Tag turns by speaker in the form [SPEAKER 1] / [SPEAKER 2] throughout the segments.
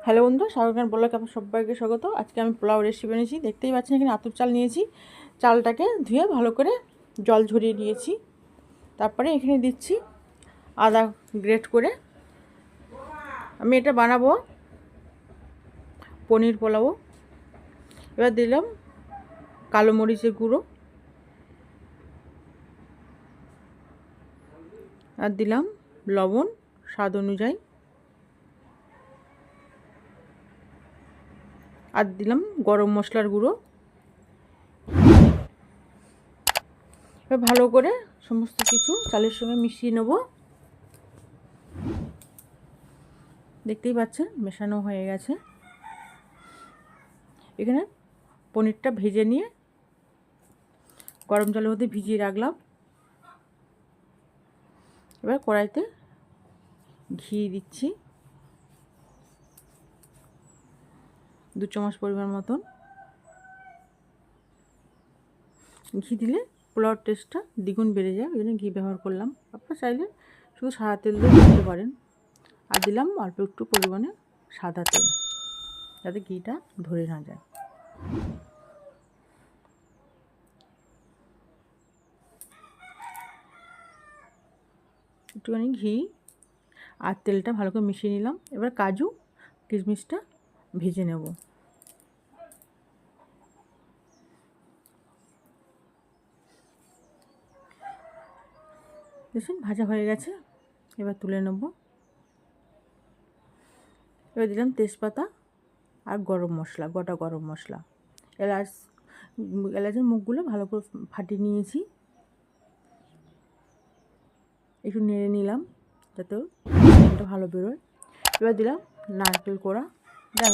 [SPEAKER 1] Hello বন্ধু, শাহরুখ খান ব্লগে আপনার সবাইকে স্বাগত। আজকে আমি পোলাও রেসিপি এনেছি। দেখতেই পাচ্ছেন এখানে আতপ চাল নিয়েছি। চালটাকে ধুয়ে ভালো করে জল ঝরিয়ে নিয়েছি। তারপরে এখানে দিচ্ছি আদা গ্রেট করে। আমি এটা বানাবো পনির পোলাও। এবার দিলাম কালো মরিচের গুঁড়ো, আর দিলাম লবণ স্বাদ অনুযায়ী, আর দিলাম গরম মশলার গুঁড়ো। এবার ভালো করে সমস্ত কিছু চালের সঙ্গে মিশিয়ে নেব। দেখতেই পাচ্ছেন মেশানো হয়ে গেছে। এখানে পনিরটা ভেজে নিয়ে গরম জলের মধ্যে ভিজিয়ে রাখলাম। এবার কড়াইতে ঘি দিচ্ছি 2 চামচ পরিমাণ মতন। ঘি দিলে পোলাওর টেস্টটা দ্বিগুণ বেড়ে যায়, ওই জন্য ঘি ব্যবহার করলাম। আপনারা চাইলে শুধু সাদা তেল দিয়ে করতে পারেন। আর দিলাম অল্প একটু পরিমাণে সাদা তেল, যাতে ঘিটা ধরে না যায়। একটুখানি ঘি আর তেলটা ভালো করে মিশিয়ে নিলাম। এবার কাজু কিশমিশটা ভেজে নেব। দেখুন ভাজা হয়ে গেছে, এবার তুলে নেব। এবার দিলাম তেজপাতা আর গরম মশলা, গোটা গরম মশলা। এলাচের মুখগুলো ভালো করে ফাটিয়ে নিয়েছি। একটু নেড়ে নিলাম যাতে এটা ভালো বেরোয়। এবার দিলাম নারকেল কোড়া,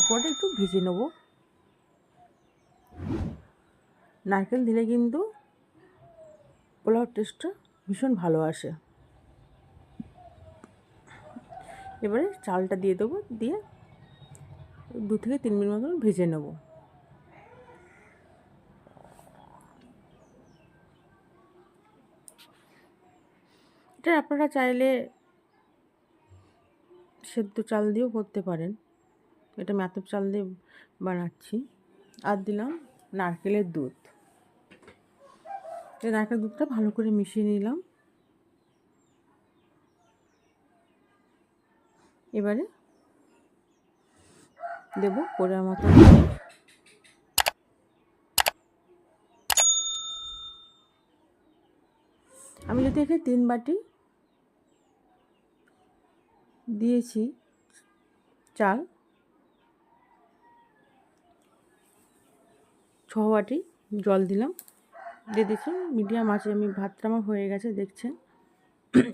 [SPEAKER 1] কোড়াটা একটু ভেজে নেব। নারকেল দিলে কিন্তু পোলাওর টেস্টটা ভীষণ ভালো আসে। এবারে চালটা দিয়ে দেবো, দিয়ে 2 থেকে 3 মিনিট মতন ভেজে নেব। এটা আপনারা চাইলে সেদ্ধ চাল দিয়েও করতে পারেন। এটা আমি আতপ চাল দিয়ে বানাচ্ছি। আর দিলাম নারকেলের দুধ। এই নারকেল দুধটা ভালো করে মিশিয়ে নিলাম। এবারে দেবো পরিমাণ মতো। আমি যদি এখানে 3 বাটি দিয়েছি চাল, 6 বাটি জল দিলাম। দিয়ে দেখুন মিডিয়াম আছে, আমি ভাতটা আমার হয়ে গেছে দেখছেন।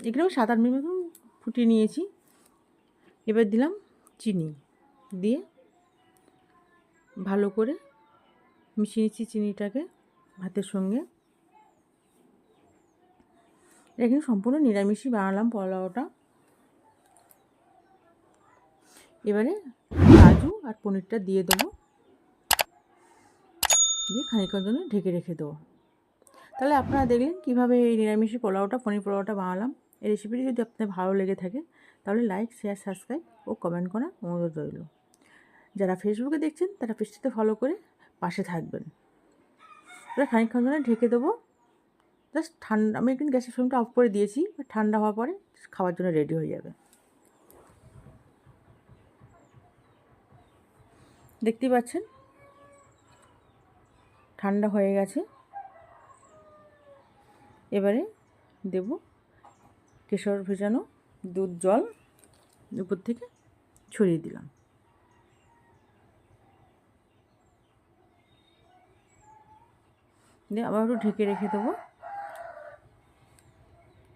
[SPEAKER 1] এখানে আমি 7-8 মিনিট মতন ফুটিয়ে নিয়েছি। এবার দিলাম চিনি, দিয়ে ভালো করে মিশিয়ে নিচ্ছি চিনিটাকে ভাতের সঙ্গে। এটা কিন্তু সম্পূর্ণ নিরামিষই বানালাম পোলাওটা। এবারে কাজু আর পনিরটা দিয়ে দেবো, দিয়ে খানিকক্ষণ জন্য ঢেকে রেখে দেবো। তাহলে আপনারা দেখলেন কীভাবে এই নিরামিষি পোলাওটা, পনির পোলাওটা বানালাম। এই রেসিপিটি যদি আপনাদের ভালো লেগে থাকে তাহলে লাইক, শেয়ার, সাবস্ক্রাইব ও কমেন্ট করার অনুরোধ রইল। যারা ফেসবুকে দেখছেন তারা পেজটিতে ফলো করে পাশে থাকবেন। এবার খানিকক্ষণ জন্য ঢেকে দেবো। জাস্ট ঠান্ডা, আমি কিন্তু গ্যাসের ফ্লেমটা অফ করে দিয়েছি। ঠান্ডা হওয়ার পরে খাওয়ার জন্য রেডি হয়ে যাবে। দেখতেই পাচ্ছেন ঠান্ডা হয়ে গেছে। এবারে দেব কেশর ভেজানো দুধ, জল উপর থেকে ছড়িয়ে দিলাম। দিয়ে আবার একটু ঢেকে রেখে দেবো।